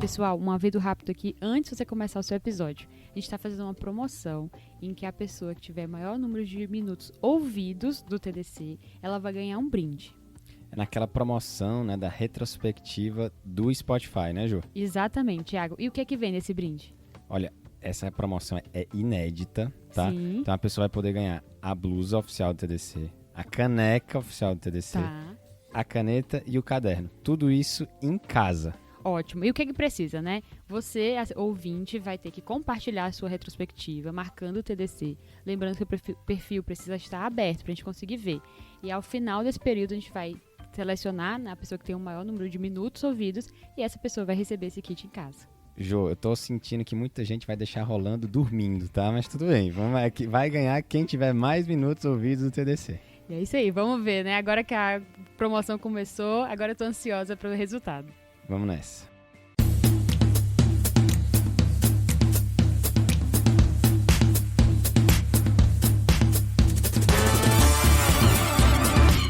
Pessoal, um aviso rápido aqui antes de você começar o seu episódio. A gente está fazendo uma promoção em que a pessoa que tiver maior número de minutos ouvidos do TDC, ela vai ganhar um brinde. É naquela promoção, né, da retrospectiva do Spotify, né, Ju? Exatamente, Thiago. E o que é que vem nesse brinde? Olha, essa promoção é inédita, tá? Sim. Então a pessoa vai poder ganhar a blusa oficial do TDC, a caneca oficial do TDC, Tá. a caneta e o caderno. Tudo isso em casa. Ótimo. E o que é que precisa, né? Você, ouvinte, vai ter que compartilhar a sua retrospectiva, marcando o TDC. Lembrando que o perfil precisa estar aberto pra gente conseguir ver. E ao final desse período, a gente vai selecionar, né, a pessoa que tem o maior número de minutos ouvidos e essa pessoa vai receber esse kit em casa. Jô, eu tô sentindo que muita gente vai deixar rolando dormindo, tá? Mas tudo bem, vai ganhar quem tiver mais minutos ouvidos do TDC. E é isso aí, vamos ver, né? Agora que a promoção começou, agora eu tô ansiosa pelo resultado. Vamos nessa.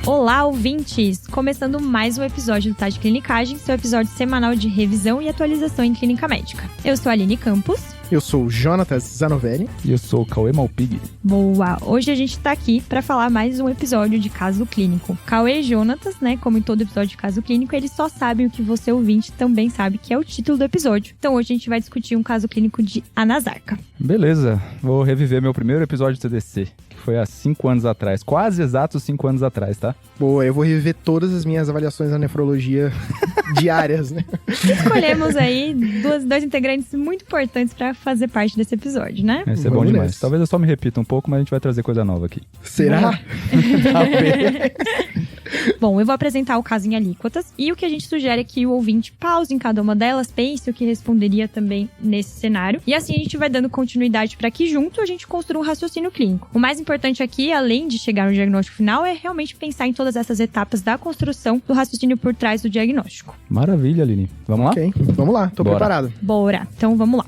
Olá, ouvintes! Começando mais um episódio do Tá de Clinicagem, seu episódio semanal de revisão e atualização em clínica médica. Eu sou a Aline Campos. Eu sou o Jonatas Zanovelli. E eu sou o Cauê Malpig. Boa! Hoje a gente tá aqui pra falar mais um episódio de Caso Clínico. Cauê e Jonatas, né, como em todo episódio de Caso Clínico, eles só sabem o que você, ouvinte, também sabe, que é o título do episódio. Então hoje a gente vai discutir um caso clínico de Anasarca. Beleza, vou reviver meu primeiro episódio de TDC, que foi há 5 anos atrás, quase exatos 5 anos atrás, tá? Boa, eu vou reviver todas as minhas avaliações da nefrologia diárias, né? Escolhemos aí dois integrantes muito importantes pra fazer parte desse episódio, né? Vai ser bom Vamos demais. nessa. Talvez eu só me repita um pouco, mas a gente vai trazer coisa nova aqui. Será? Talvez. Bom, eu vou apresentar o caso em alíquotas e o que a gente sugere é que o ouvinte pause em cada uma delas, pense o que responderia também nesse cenário. E assim a gente vai dando continuidade para que junto a gente construa um raciocínio clínico. O mais importante aqui, além de chegar no diagnóstico final, é realmente pensar em todas essas etapas da construção do raciocínio por trás do diagnóstico. Maravilha, Aline. Vamos lá? Ok, vamos lá, tô Bora. preparado. Bora! Então vamos lá.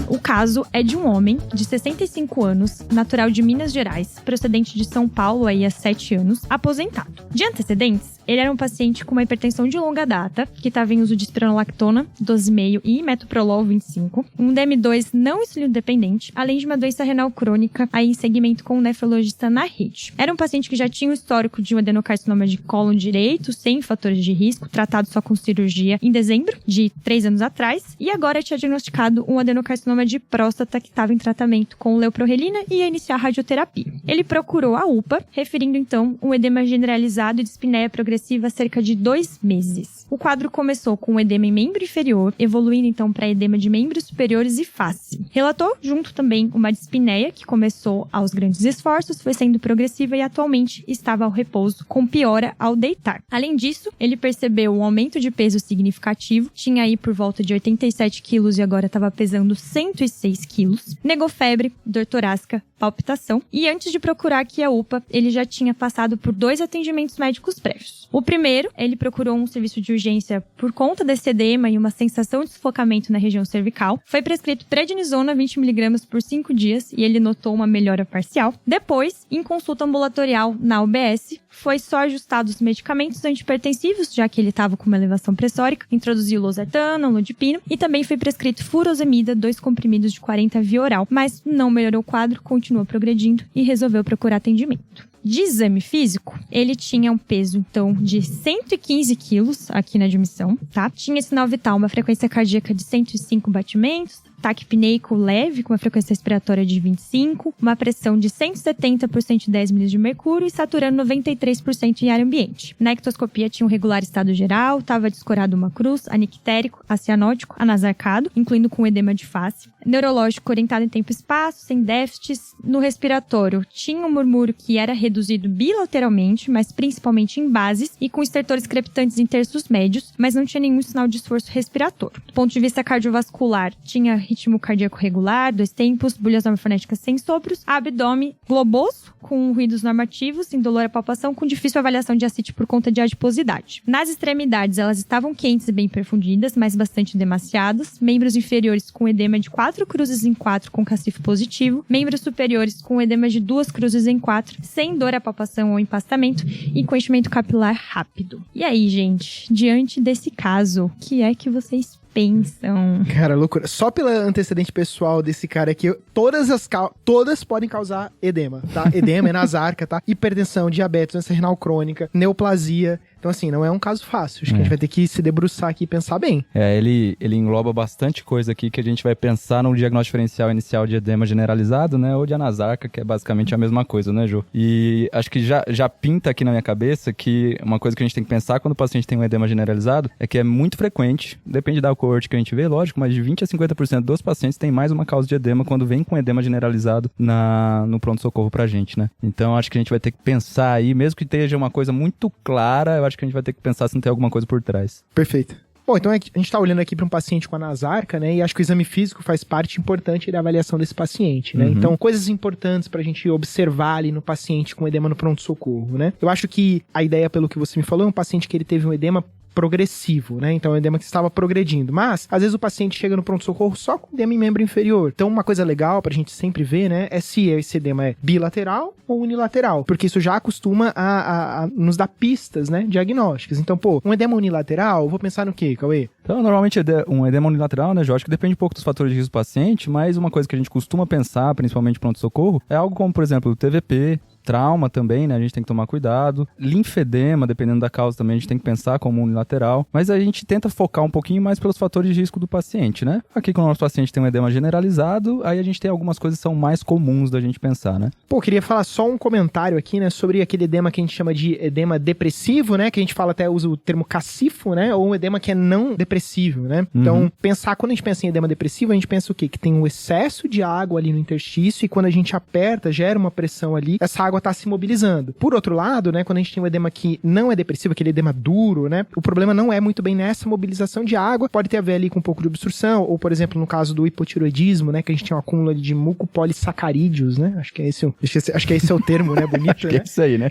O caso é de um homem de 65 anos, natural de Minas Gerais, procedente de São Paulo aí há 7 anos, aposentado. De antecedentes, ele era um paciente com uma hipertensão de longa data, que estava em uso de espironolactona 12,5 e metoprolol 25, um DM2 não insulino dependente, além de uma doença renal crônica aí em segmento com um nefrologista na rede. Era um paciente que já tinha um histórico de um adenocarcinoma de cólon direito, sem fatores de risco, tratado só com cirurgia em dezembro de 3 anos atrás, e agora tinha diagnosticado um adenocarcinoma de próstata que estava em tratamento com leuprorelina e ia iniciar radioterapia. Ele procurou a UPA, referindo então um edema generalizado e dispneia progressiva há cerca de 2 meses. O quadro começou com um edema em membro inferior, evoluindo então para edema de membros superiores e face. Relatou junto também uma dispneia que começou aos grandes esforços, foi sendo progressiva e atualmente estava ao repouso, com piora ao deitar. Além disso, ele percebeu um aumento de peso significativo, tinha aí por volta de 87 quilos e agora estava pesando 106 quilos, negou febre, dor torácica, palpitação, e antes de procurar aqui a UPA, ele já tinha passado por 2 atendimentos médicos prévios. O primeiro, ele procurou um serviço de urgência por conta desse edema e uma sensação de sufocamento na região cervical. Foi prescrito prednisona 20mg por 5 dias e ele notou uma melhora parcial. Depois, em consulta ambulatorial na UBS, foi só ajustado os medicamentos antihipertensivos, já que ele estava com uma elevação pressórica, introduziu losartana, lodipino e também foi prescrito furosemida, 2 comprimidos de 40 via oral, mas não melhorou o quadro, continuou progredindo e resolveu procurar atendimento. De exame físico, ele tinha um peso, então, de 115 quilos aqui na admissão, tá? Tinha sinal vital, uma frequência cardíaca de 105 batimentos, ataque apneico leve, com uma frequência respiratória de 25, uma pressão de 170 por 110 ml de mercúrio e saturando 93% em ar ambiente. Na ectoscopia tinha um regular estado geral, estava descorado uma cruz, anictérico, acianótico, anasarcado, incluindo com edema de face. Neurológico orientado em tempo e espaço, sem déficits. No respiratório, tinha um murmúrio que era reduzido bilateralmente, mas principalmente em bases, e com estertores crepitantes em terços médios, mas não tinha nenhum sinal de esforço respiratório. Do ponto de vista cardiovascular, tinha ritmo cardíaco regular, 2 tempos, bulhas fonéticas sem sopros, abdômen globoso, com ruídos normativos, indolor à palpação, com difícil avaliação de ascite por conta de adiposidade. Nas extremidades, elas estavam quentes e bem perfundidas, mas bastante demasiados. Membros inferiores com edema de 4 cruzes em 4 com cacifo positivo. Membros superiores com edema de 2 cruzes em 4, sem dor à palpação ou empastamento e com enchimento capilar rápido. E aí, gente, diante desse caso, o que é que vocês pensam? Cara, loucura. Só pelo antecedente pessoal desse cara aqui, todas podem causar edema, tá? Edema, enazarca, tá? Hipertensão, diabetes, doença renal crônica, neoplasia. Então, assim, não é um caso fácil. Acho que a gente vai ter que se debruçar aqui e pensar bem. Ele engloba bastante coisa aqui que a gente vai pensar no diagnóstico diferencial inicial de edema generalizado, né? Ou de anasarca, que é basicamente a mesma coisa, né, Ju? E acho que já pinta aqui na minha cabeça que uma coisa que a gente tem que pensar quando o paciente tem um edema generalizado é que é muito frequente, depende da coorte que a gente vê, lógico, mas de 20 a 50% dos pacientes tem mais uma causa de edema quando vem com edema generalizado no pronto-socorro pra gente, né? Então, acho que a gente vai ter que pensar aí, mesmo que esteja uma coisa muito clara, eu acho que a gente vai ter que pensar se não tem alguma coisa por trás. Perfeito. Bom, então a gente tá olhando aqui para um paciente com anasarca, né? E acho que o exame físico faz parte importante da avaliação desse paciente, né? Então, coisas importantes pra gente observar ali no paciente com edema no pronto-socorro, né? Eu acho que a ideia, pelo que você me falou, é um paciente que ele teve um edema progressivo, né? Então, é um edema que estava progredindo. Mas, às vezes, o paciente chega no pronto-socorro só com edema em membro inferior. Então, uma coisa legal pra gente sempre ver, né? É se esse edema é bilateral ou unilateral. Porque isso já acostuma a nos dar pistas, né? Diagnósticas. Então, um edema unilateral, vou pensar no quê, Cauê? Então, normalmente, um edema unilateral, né, Jorge, que depende um pouco dos fatores de risco do paciente, mas uma coisa que a gente costuma pensar, principalmente pronto-socorro, é algo como, por exemplo, TVP, trauma também, né? A gente tem que tomar cuidado. Linfedema, dependendo da causa também, a gente tem que pensar como unilateral. Mas a gente tenta focar um pouquinho mais pelos fatores de risco do paciente, né? Aqui, quando o nosso paciente tem um edema generalizado, aí a gente tem algumas coisas que são mais comuns da gente pensar, né? Queria falar só um comentário aqui, né? Sobre aquele edema que a gente chama de edema depressivo, né? Que a gente fala até, usa o termo cacifo, né? Ou um edema que é não depressivo, né? Então, quando a gente pensa em edema depressivo, a gente pensa o quê? Que tem um excesso de água ali no interstício e quando a gente aperta, gera uma pressão ali, essa água tá se mobilizando. Por outro lado, né, quando a gente tem um edema que não é depressivo, aquele edema duro, né, o problema não é muito bem nessa mobilização de água, pode ter a ver ali com um pouco de obstrução, ou por exemplo, no caso do hipotiroidismo, né, que a gente tem um acúmulo de mucopolissacarídeos, né, acho que esse é o termo, né, bonito, acho que é isso aí, né?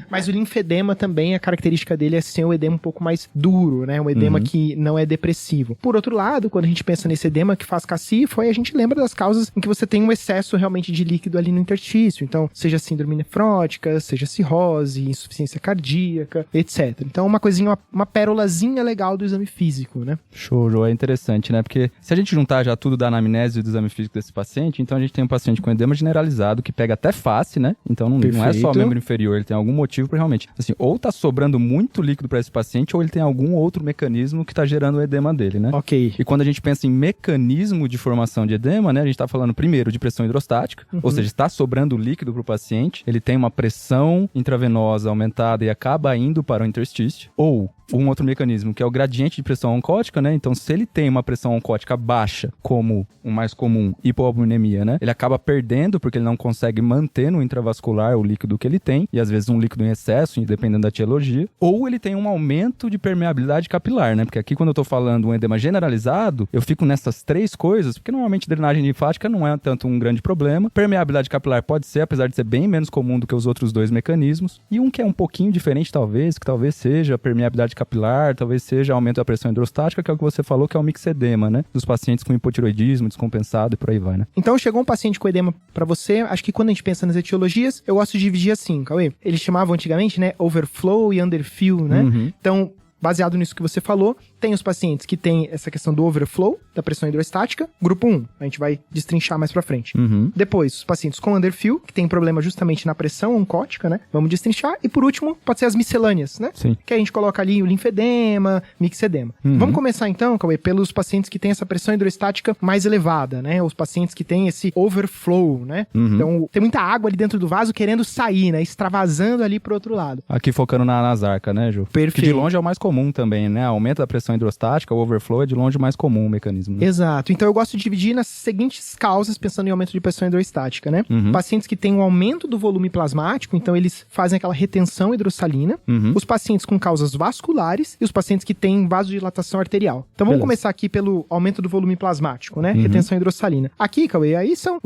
Mas o linfedema também, a característica dele é ser um edema um pouco mais duro, né, um edema que não é depressivo. Por outro lado, quando a gente pensa nesse edema que faz cacifo, aí a gente lembra das causas em que você tem um excesso realmente de líquido ali no interstício, então, seja síndrome nefrótica, seja cirrose, insuficiência cardíaca, etc. Então, uma pérolazinha legal do exame físico, né? Show, é interessante, né? Porque se a gente juntar já tudo da anamnese e do exame físico desse paciente, então a gente tem um paciente com edema generalizado que pega até face, né? Então não é só membro inferior, ele tem algum motivo para realmente, assim, ou tá sobrando muito líquido para esse paciente, ou ele tem algum outro mecanismo que tá gerando o edema dele, né? Ok. E quando a gente pensa em mecanismo de formação de edema, né? A gente tá falando primeiro de pressão hidrostática, ou seja, está sobrando líquido pro paciente, ele tem uma pressão intravenosa aumentada e acaba indo para o interstício, ou um outro mecanismo, que é o gradiente de pressão oncótica, né? Então, se ele tem uma pressão oncótica baixa, como o mais comum, hipoalbuminemia, né? Ele acaba perdendo porque ele não consegue manter no intravascular o líquido que ele tem, e às vezes um líquido em excesso, dependendo da etiologia, ou ele tem um aumento de permeabilidade capilar, né? Porque aqui, quando eu tô falando um edema generalizado, eu fico nessas três coisas, porque normalmente drenagem linfática não é tanto um grande problema. Permeabilidade capilar pode ser, apesar de ser bem menos comum do que os outros dois mecanismos, e um que é um pouquinho diferente, talvez, que talvez seja a permeabilidade capilar, talvez seja aumento da pressão hidrostática, que é o que você falou, que é o mixedema, né? Dos pacientes com hipotiroidismo descompensado e por aí vai, né? Então, chegou um paciente com edema pra você, acho que quando a gente pensa nas etiologias, eu gosto de dividir assim, Cauê. Eles chamavam antigamente, né, overflow e underfill, né? Então, baseado nisso que você falou, tem os pacientes que têm essa questão do overflow, da pressão hidrostática, grupo 1, a gente vai destrinchar mais pra frente. Depois, os pacientes com underfill, que tem problema justamente na pressão oncótica, né? Vamos destrinchar. E por último, pode ser as miscelâneas, né? Sim. Que a gente coloca ali o linfedema, mixedema. Vamos começar então, Cauê, pelos pacientes que têm essa pressão hidrostática mais elevada, né? Os pacientes que têm esse overflow, né? Então, tem muita água ali dentro do vaso querendo sair, né? Extravasando ali pro outro lado. Aqui focando na anasarca, né, Ju? Perfeito. Que de longe é o mais comum. comum também, né? Aumento da pressão hidrostática, o overflow é de longe o mais comum o mecanismo. Né? Exato. Então eu gosto de dividir nas seguintes causas, pensando em aumento de pressão hidrostática, né? Pacientes que têm um aumento do volume plasmático, então eles fazem aquela retenção hidrossalina. Os pacientes com causas vasculares e os pacientes que têm vasodilatação arterial. Então vamos começar aqui pelo aumento do volume plasmático, né? Retenção hidrossalina. Aqui, Cauê, aí são...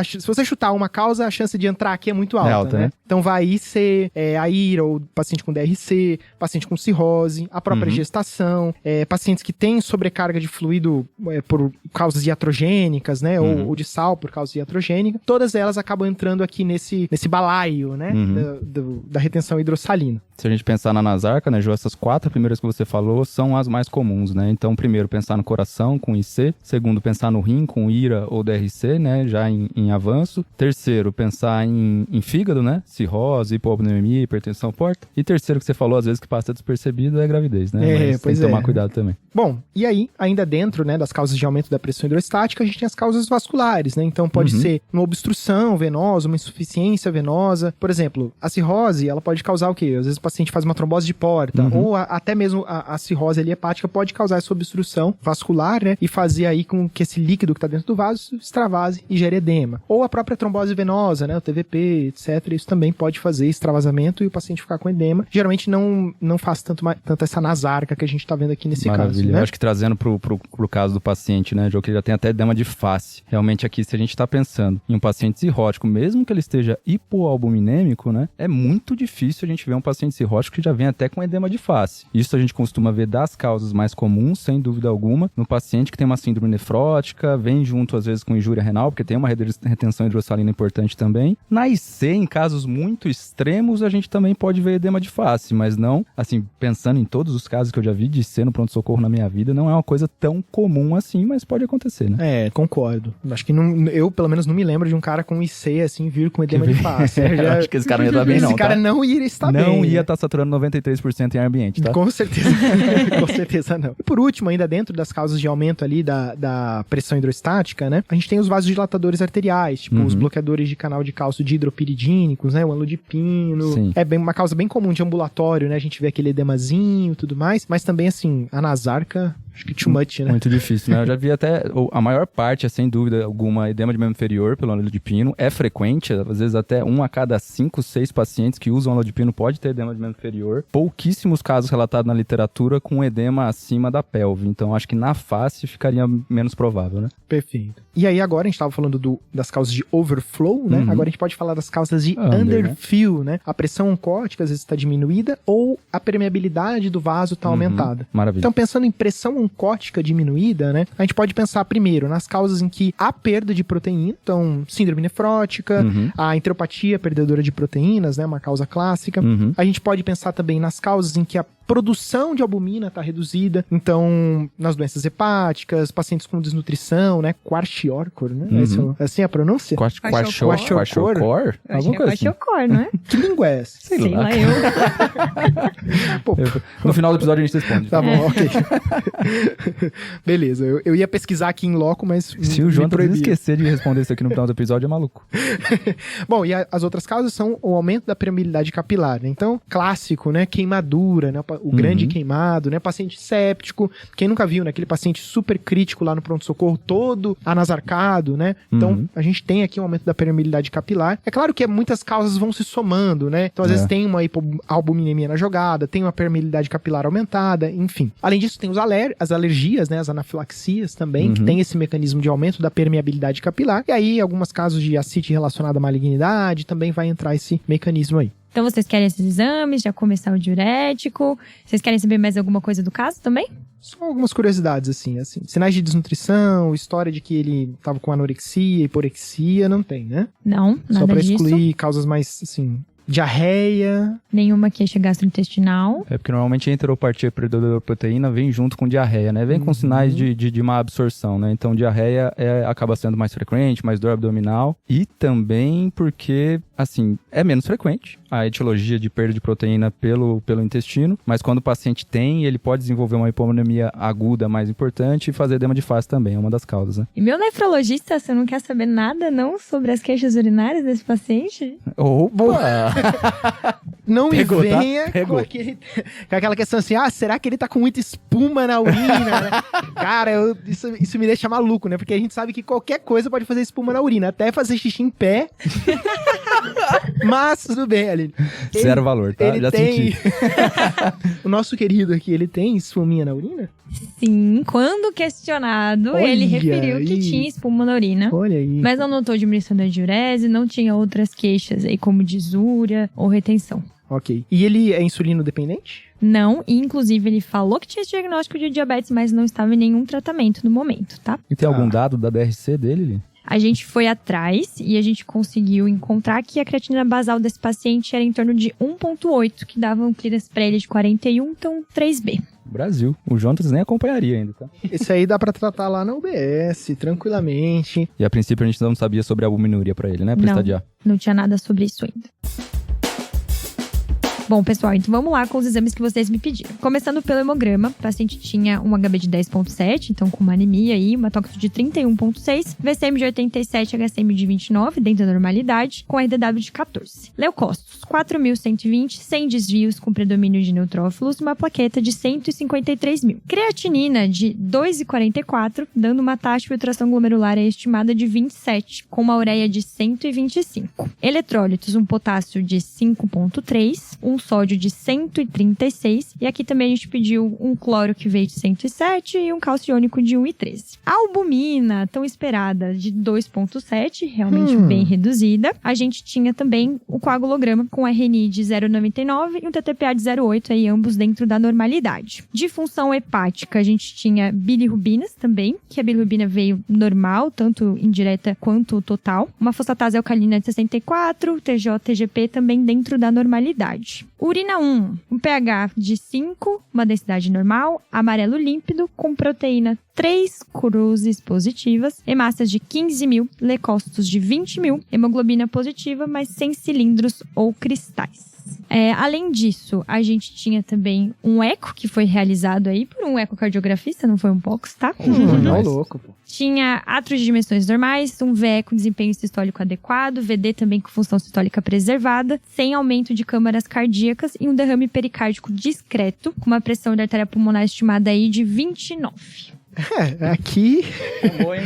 se você chutar uma causa, a chance de entrar aqui é muito alta, né? Então vai ser a IRA, ou paciente com DRC, paciente com cirrose, a própria gestação, pacientes que têm sobrecarga de fluido por causas iatrogênicas, né? Ou de sal por causa iatrogênica. Todas elas acabam entrando aqui nesse balaio, né? Da retenção hidrossalina. Se a gente pensar na Nasarca, né, Jô, essas 4 primeiras que você falou são as mais comuns, né? Então, primeiro, pensar no coração com IC. Segundo, pensar no rim com IRA ou DRC, né? Já em avanço. Terceiro, pensar em fígado, né? Cirrose, hipopneumonia, hipertensão porta. E terceiro, que você falou, às vezes, que passa despercebido, é gravidez, né? Mas tem que tomar cuidado também. Bom, e aí, ainda dentro, né, das causas de aumento da pressão hidrostática, a gente tem as causas vasculares, né? Então, pode ser uma obstrução venosa, uma insuficiência venosa. Por exemplo, a cirrose, ela pode causar o quê? Às vezes o paciente faz uma trombose de porta, ou até mesmo a cirrose ali hepática pode causar essa obstrução vascular, né? E fazer aí com que esse líquido que tá dentro do vaso extravase e gere edema. Ou a própria trombose venosa, né? O TVP, etc. Isso também pode fazer extravasamento e o paciente ficar com edema. Geralmente não faz tanto essa nasarca que a gente tá vendo aqui nesse caso, né? Eu acho que trazendo pro caso do paciente, né, Jô, que já tem até edema de face. Realmente aqui, se a gente tá pensando em um paciente cirrótico, mesmo que ele esteja hipoalbuminêmico, né, é muito difícil a gente ver um paciente cirrótico que já vem até com edema de face. Isso a gente costuma ver das causas mais comuns, sem dúvida alguma, no paciente que tem uma síndrome nefrótica, vem junto às vezes com injúria renal, porque tem uma retenção hidrossalina importante também. Na IC, em casos muito extremos, a gente também pode ver edema de face, mas não, assim, pensando em todos os casos que eu já vi de IC no pronto-socorro na minha vida, não é uma coisa tão comum assim, mas pode acontecer, né? Concordo. Acho que eu, pelo menos, não me lembro de um cara com IC, assim, vir com edema de face. Acho que esse cara não ia estar bem, não. Esse cara não iria estar bem. Não ia estar saturando 93% em ar ambiente, tá? Com certeza. Com certeza não. E por último, ainda dentro das causas de aumento ali da pressão hidrostática, né? A gente tem os vasodilatadores arteriais, tipo os bloqueadores de canal de cálcio dihidropiridínicos, né? O amlodipino. Sim. É uma causa bem comum de ambulatório, né? A gente vê aquele edemazinho e tudo mais. Mas também, assim, a Nasarca... Acho que too much, né? Muito difícil, né? Eu já vi até... A maior parte, é sem dúvida alguma, edema de membro inferior pelo amlodipino. É frequente, às vezes até 1 a cada 5, 6 pacientes que usam amlodipino pode ter edema de membro inferior. Pouquíssimos casos relatados na literatura com edema acima da pelve. Então, acho que na face ficaria menos provável, né? Perfeito. E aí, agora, a gente estava falando das causas de overflow, né? Agora a gente pode falar das causas de underfill, né? A pressão oncótica, às vezes, está diminuída ou a permeabilidade do vaso está aumentada. Maravilha. Então, pensando em pressão oncótica diminuída, né? A gente pode pensar primeiro nas causas em que há perda de proteína, então síndrome nefrótica, a enteropatia perdedora de proteínas, né? Uma causa clássica. A gente pode pensar também nas causas em que a produção de albumina está reduzida, então nas doenças hepáticas, pacientes com desnutrição, né? Kwashiorkor, né? Assim é a pronúncia? Kwashiorkor? Alguma coisa assim. Kwashiorkor, não é? Que língua é essa? Sei lá eu. Pô, no final do episódio a gente responde. Tá bom, ok. Beleza, eu ia pesquisar aqui em loco, mas se o João esquecer de responder isso aqui no final do episódio, é maluco. Bom, e as outras causas são o aumento da permeabilidade capilar, né? Então, clássico, né? Queimadura, né? O grande queimado, né? Paciente séptico. Quem nunca viu, né? Aquele paciente super crítico lá no pronto-socorro, todo anasarcado, né? Então, a gente tem aqui um aumento da permeabilidade capilar. É claro que muitas causas vão se somando, né? Então, às vezes tem uma hipoalbuminemia na jogada, tem uma permeabilidade capilar aumentada, enfim. Além disso, tem as alergias, né? As anafilaxias também, que tem esse mecanismo de aumento da permeabilidade capilar. E aí, alguns casos de ascite relacionada à malignidade, também vai entrar esse mecanismo aí. Então, vocês querem esses exames, já começar o diurético? Vocês querem saber mais alguma coisa do caso também? Só algumas curiosidades, assim. Sinais de desnutrição, história de que ele tava com anorexia, hiporexia, não tem, né? Não, nada disso. Só pra excluir causas mais, assim... Diarreia. Nenhuma queixa gastrointestinal. É porque normalmente a enteropatia perdedora de proteína vem junto com diarreia, né? Vem com sinais de má absorção, né? Então diarreia acaba sendo mais frequente, mais dor abdominal. E também porque, assim, é menos frequente a etiologia de perda de proteína pelo intestino. Mas quando o paciente tem, ele pode desenvolver uma hipovolemia aguda mais importante e fazer edema de face também. É uma das causas, né? E meu nefrologista, você não quer saber nada, não, sobre as queixas urinárias desse paciente? Opa! não Pegou, me tá? venha Pegou. com aquela questão assim, será que ele tá com muita espuma na urina, né? Cara, isso me deixa maluco, né? Porque a gente sabe que qualquer coisa pode fazer espuma na urina, até fazer xixi em pé. Mas tudo bem, Aline. Zero valor, tá? Ele Já tem... senti. O nosso querido aqui, ele tem espuminha na urina? Sim, quando questionado, Olha ele referiu que aí. tinha espuma na urina. Olha aí. Mas não notou diminuição da diurese, não tinha outras queixas aí, como disúria ou retenção. Ok. E ele é insulino dependente? Não, e inclusive ele falou que tinha esse diagnóstico de diabetes, mas não estava em nenhum tratamento no momento, tá? E tem algum dado da BRC dele, Lili? A gente foi atrás e a gente conseguiu encontrar que a creatinina basal desse paciente era em torno de 1,8, que dava um clearance pra ele de 41, então 3B. Brasil. O Jonas nem acompanharia ainda, tá? Esse aí dá pra tratar lá na UBS, tranquilamente. E a princípio a gente não sabia sobre a albuminúria pra ele, né? Pra Não. estadiar. Não tinha nada sobre isso ainda. Bom, pessoal, então vamos lá com os exames que vocês me pediram. Começando pelo hemograma, o paciente tinha um HB de 10,7, então com uma anemia aí, uma tóxico de 31,6, VCM de 87, HCM de 29, dentro da normalidade, com RDW de 14. Leucócitos, 4.120, 100 desvios com predomínio de neutrófilos, uma plaqueta de 153.000. Creatinina de 2,44, dando uma taxa de filtração glomerular estimada de 27, com uma ureia de 125. Eletrólitos, um potássio de 5,3, um sódio de 136, e aqui também a gente pediu um cloro que veio de 107 e um cálcio iônico de 1,13. A albumina, tão esperada, de 2,7, realmente bem reduzida. A gente tinha também o coagulograma com RNI de 0,99 e um TTPA de 0,8, aí ambos dentro da normalidade. De função hepática, a gente tinha bilirrubinas também, que a bilirrubina veio normal, tanto indireta quanto total. Uma fosfatase alcalina de 64, TJ, TGP também dentro da normalidade. Urina 1, um pH de 5, uma densidade normal, amarelo límpido, com proteína 3 cruzes positivas, hemácias de 15.000, leucócitos de 20.000, hemoglobina positiva, mas sem cilindros ou cristais. Além disso, a gente tinha também um eco que foi realizado aí por um ecocardiografista, não foi um POX, tá? Não, louco, pô. Tinha atros de dimensões normais, um VE com desempenho sistólico adequado, VD também com função sistólica preservada, sem aumento de câmaras cardíacas e um derrame pericárdico discreto, com uma pressão da artéria pulmonar estimada aí de 29. Aqui... Chamou, hein,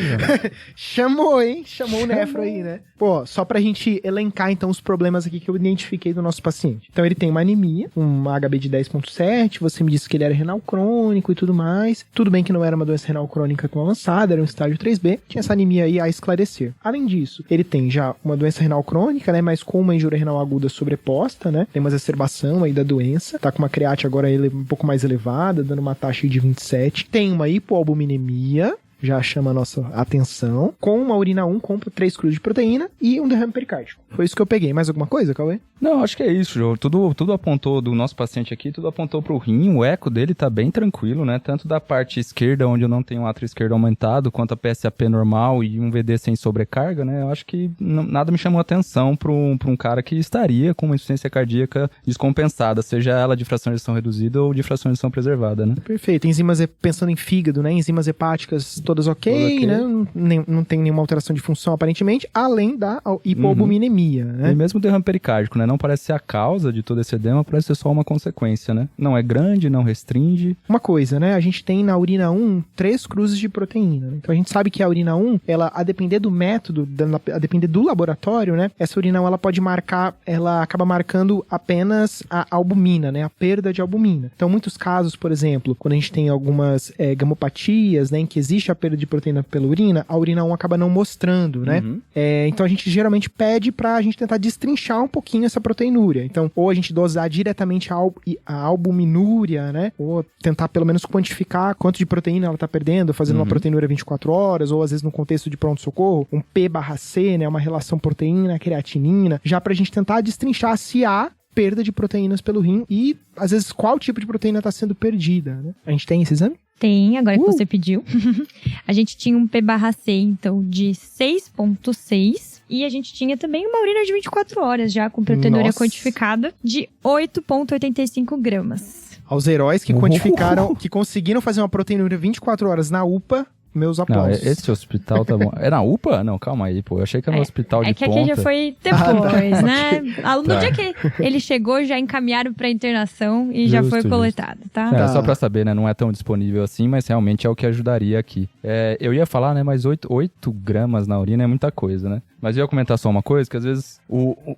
Chamou, hein? Chamou o nefro aí, né? Pô, só pra gente elencar, então, os problemas aqui que eu identifiquei do nosso paciente. Então, ele tem uma anemia, um HB de 10,7, você me disse que ele era renal crônico e tudo mais. Tudo bem que não era uma doença renal crônica tão avançada, era um estágio 3B. Tinha essa anemia aí a esclarecer. Além disso, ele tem já uma doença renal crônica, né? Mas com uma injúria renal aguda sobreposta, né? Tem uma exacerbação aí da doença. Tá com uma create agora um pouco mais elevada, dando uma taxa de 27. Tem uma hipoalbuminemia, já chama a nossa atenção, com uma urina 1, com 3 cruzes de proteína e um derrame pericárdico. Foi isso que eu peguei. Mais alguma coisa, Cauê? Não, acho que é isso, Jô. Tudo apontou do nosso paciente aqui, tudo apontou pro rim. O eco dele tá bem tranquilo, né? Tanto da parte esquerda, onde eu não tenho o átrio esquerdo aumentado, quanto a PSAP normal e um VD sem sobrecarga, né? Eu acho que nada me chamou atenção pra um cara que estaria com uma insuficiência cardíaca descompensada, seja ela de fração de ejeção reduzida ou de fração de ejeção preservada, né? Perfeito. Enzimas, pensando em fígado, né? Enzimas hepáticas todas ok, né? Não tem nenhuma alteração de função, aparentemente, além da hipoalbuminemia, né? E mesmo o derrame pericárdico, né? Não parece ser a causa de todo esse edema, parece ser só uma consequência, né? Não é grande, não restringe. Uma coisa, né? A gente tem na urina 1 3 cruzes de proteína, né? Então a gente sabe que a urina 1, ela, a depender do método, a depender do laboratório, né? Essa urina 1, ela pode marcar, ela acaba marcando apenas a albumina, né? A perda de albumina. Então, muitos casos, por exemplo, quando a gente tem algumas gamopatias, né? Em que existe a perda de proteína pela urina, a urina 1 acaba não mostrando, né? Então a gente geralmente pede pra gente tentar destrinchar um pouquinho essa proteinúria. Então, ou a gente dosar diretamente a albuminúria, né? Ou tentar pelo menos quantificar quanto de proteína ela tá perdendo, fazendo uma proteinúria 24 horas, ou às vezes no contexto de pronto-socorro, um P/C, né? Uma relação proteína-creatinina, já pra gente tentar destrinchar se há perda de proteínas pelo rim e, às vezes, qual tipo de proteína está sendo perdida, né? A gente tem esse exame? Tem, agora que você pediu. A gente tinha um P/C, então, de 6,6. E a gente tinha também uma urina de 24 horas já, com proteinúria quantificada de 8,85 gramas. Aos heróis que quantificaram, que conseguiram fazer uma proteinúria 24 horas na UPA, meus Não, aplausos. esse hospital tá bom. É na UPA? Não, calma aí, pô. Eu achei que era no hospital de É que ponta. aqui já foi depois, né? No Tá. dia que ele chegou, já encaminharam pra internação e já foi Justo. coletado, tá? É, Tá. só pra saber, né? Não é tão disponível assim, mas realmente é o que ajudaria aqui. Eu ia falar, né? Mas 8 gramas na urina é muita coisa, né? Mas eu ia comentar só uma coisa, que às vezes,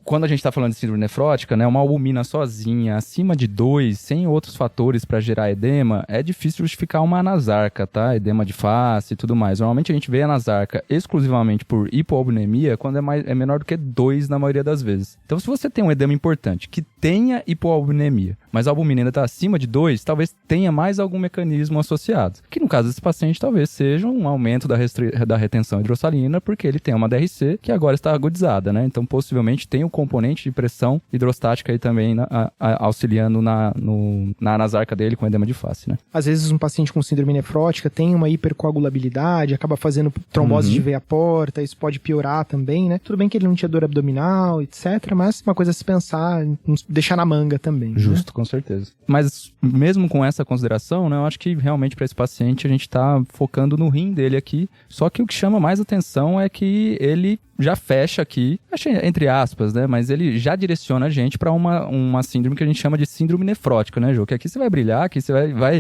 quando a gente tá falando de síndrome nefrótica, né? Uma albumina sozinha, acima de 2, sem outros fatores pra gerar edema, é difícil justificar uma anasarca, tá? Edema de face e tudo mais. Normalmente a gente vê a anasarca exclusivamente por hipoalbuminemia quando é menor do que 2 na maioria das vezes. Então, se você tem um edema importante que tenha hipoalbuminemia, mas a albumina ainda tá acima de 2, talvez tenha mais algum mecanismo associado. Que no caso desse paciente, talvez seja um aumento da retenção hidrossalina, porque ele tem uma DRC que agora está agudizada, né? Então, possivelmente, tem um componente de pressão hidrostática aí também auxiliando na anasarca dele com edema de face, né? Às vezes um paciente com síndrome nefrótica tem uma hipercoagulabilidade, acaba fazendo trombose de veia porta, isso pode piorar também, né? Tudo bem que ele não tinha dor abdominal, etc, mas uma coisa a se pensar, deixar na manga também. Justo, com certeza. Mas mesmo com essa consideração, né, eu acho que realmente para esse paciente a gente tá focando no rim dele aqui, só que o que chama mais atenção é que ele já fecha aqui, entre aspas, né? Mas ele já direciona a gente para uma síndrome que a gente chama de síndrome nefrótica, né, Jô? Que aqui você vai brilhar, aqui você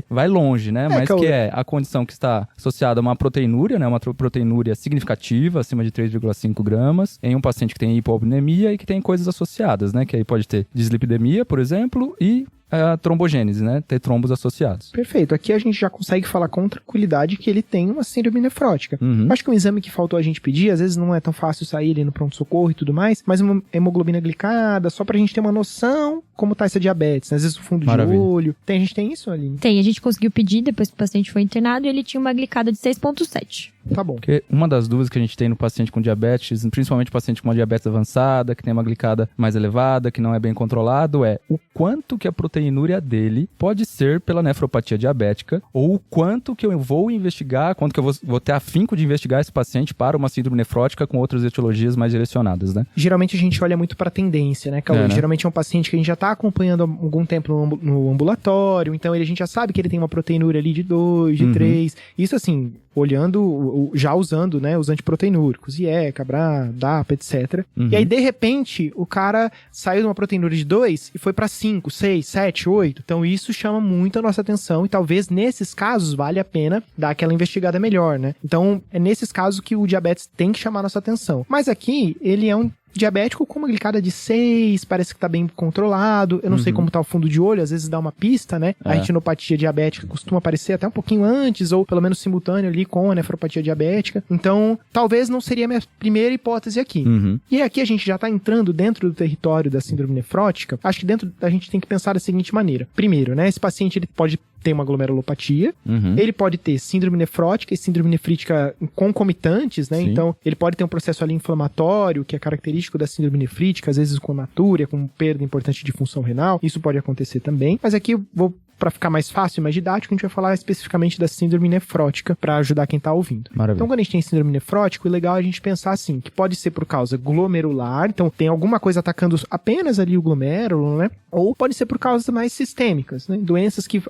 vai longe, né? Mas que é a condição que está associada a uma proteinúria, né? Uma proteinúria significativa, acima de 3,5 gramas, em um paciente que tem hipoalbuminemia e que tem coisas associadas, né? Que aí pode ter dislipidemia, por exemplo, e a trombogênese, né? Ter trombos associados. Perfeito. Aqui a gente já consegue falar com tranquilidade que ele tem uma síndrome nefrótica. Acho que um exame que faltou a gente pedir, às vezes não é tão fácil sair ali no pronto-socorro e tudo mais, mas uma hemoglobina glicada, só pra gente ter uma noção como tá essa diabetes, né? Às vezes o fundo Maravilha. de olho. A gente tem isso, Aline? Tem, a gente conseguiu pedir depois que o paciente foi internado e ele tinha uma glicada de 6,7. Tá bom. Porque uma das dúvidas que a gente tem no paciente com diabetes, principalmente paciente com uma diabetes avançada, que tem uma glicada mais elevada, que não é bem controlado, é o quanto que a proteinúria dele pode ser pela nefropatia diabética, ou o quanto que eu vou investigar, quanto que eu vou ter afinco de investigar esse paciente para uma síndrome nefrótica com outras etiologias mais direcionadas, né? Geralmente a gente olha muito pra tendência, né, Cauê? É, né? Geralmente é um paciente que a gente já tá acompanhando há algum tempo no ambulatório, então a gente já sabe que ele tem uma proteinúria ali de 2, de 3. Isso assim, olhando, já usando, né, os antiproteinúricos, IECA, BRA, DAPA, etc. E aí, de repente, o cara saiu de uma proteinúria de 2 e foi pra 5, 6, 7, 8. Então isso chama muito a nossa atenção e talvez nesses casos vale a pena dar aquela investigada melhor, né? Então é nesses casos que o diabetes tem que chamar a nossa atenção. Mas aqui, ele é um diabético com uma glicada de 6, parece que tá bem controlado. Eu não sei como tá o fundo de olho, às vezes dá uma pista, né? A retinopatia diabética costuma aparecer até um pouquinho antes, ou pelo menos simultâneo ali com a nefropatia diabética. Então, talvez não seria a minha primeira hipótese aqui. E aqui a gente já tá entrando dentro do território da síndrome nefrótica. Acho que dentro a gente tem que pensar da seguinte maneira. Primeiro, né? Esse paciente ele pode ter uma glomerulopatia, ele pode ter síndrome nefrótica e síndrome nefrítica concomitantes, né? Sim. Então, ele pode ter um processo ali inflamatório, que é característico da síndrome nefrítica, às vezes com hematúria, com perda importante de função renal. Isso pode acontecer também. Mas aqui eu vou, para ficar mais fácil e mais didático, a gente vai falar especificamente da síndrome nefrótica para ajudar quem tá ouvindo. Maravilha. Então, quando a gente tem síndrome nefrótica, o legal é a gente pensar assim, que pode ser por causa glomerular, então tem alguma coisa atacando apenas ali o glomérulo, né? Ou pode ser por causas mais sistêmicas, né? Doenças que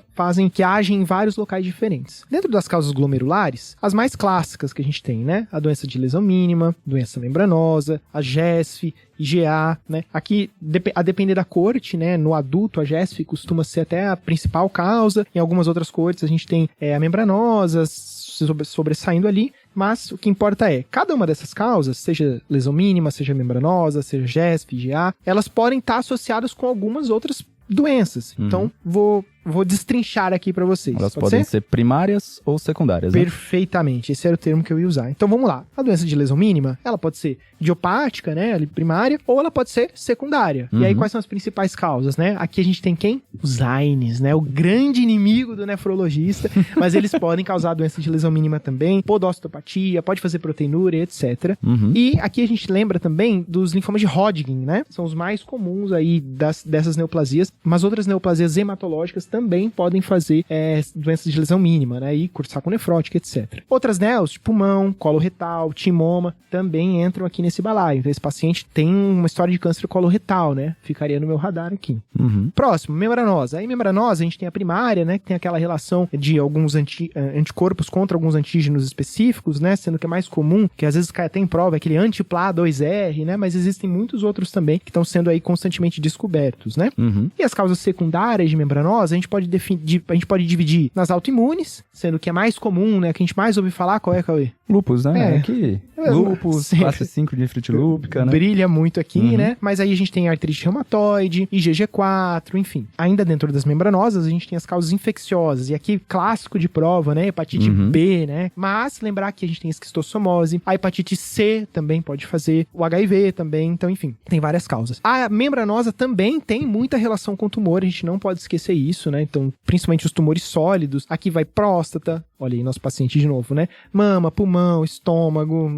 agem em vários locais diferentes. Dentro das causas glomerulares, as mais clássicas que a gente tem, né? A doença de lesão mínima, doença membranosa, a GESF, IgA, né? Aqui, a depender da corte, né? No adulto, a GESF costuma ser até a principal causa. Em algumas outras cortes, a gente tem a membranosa sobressaindo ali. Mas o que importa é, cada uma dessas causas, seja lesão mínima, seja membranosa, seja GESF, IgA, elas podem estar associadas com algumas outras doenças. Então, vou destrinchar aqui pra vocês. Elas Pode podem ser? ser primárias ou secundárias, né? Perfeitamente, esse era o termo que eu ia usar. Então vamos lá. A doença de lesão mínima, ela pode ser idiopática, né, ali primária, ou ela pode ser secundária. E aí quais são as principais causas, né? Aqui a gente tem quem? Os AINES, né? O grande inimigo do nefrologista, mas eles podem causar doença de lesão mínima também, podostopatia, pode fazer proteinúria, etc. E aqui a gente lembra também dos linfomas de Hodgkin, né? São os mais comuns aí dessas neoplasias, mas outras neoplasias hematológicas também podem fazer doenças de lesão mínima, né? E cursar com nefrótica, etc. Outras NELs, tipo pulmão, colo retal, timoma, também entram aqui nesse balaio. Então, esse paciente tem uma história de câncer colo retal, né? Ficaria no meu radar aqui. Próximo, membranosa. Aí, membranosa, a gente tem a primária, né? Que tem aquela relação de alguns anticorpos contra alguns antígenos específicos, né? Sendo que é mais comum, que às vezes cai até em prova, aquele anti-PLA2R, né? Mas existem muitos outros também que estão sendo aí constantemente descobertos, né? E as causas secundárias de membranosa, a gente pode dividir nas autoimunes, sendo que é mais comum, né? Que a gente mais ouve falar, qual é, Cauê? Lúpus, né? Lúpus, classe 5 de artrite lúpica, né? Brilha muito aqui, né? Mas aí a gente tem artrite reumatoide, IgG4, enfim. Ainda dentro das membranosas, a gente tem as causas infecciosas. E aqui, clássico de prova, né? Hepatite B, né? Mas lembrar que a gente tem esquistossomose, a hepatite C também pode fazer, o HIV também, então, enfim, tem várias causas. A membranosa também tem muita relação com o tumor, a gente não pode esquecer isso, né? Então, principalmente os tumores sólidos, aqui vai próstata, olha aí, nosso paciente de novo, né? Mama, pulmão, estômago,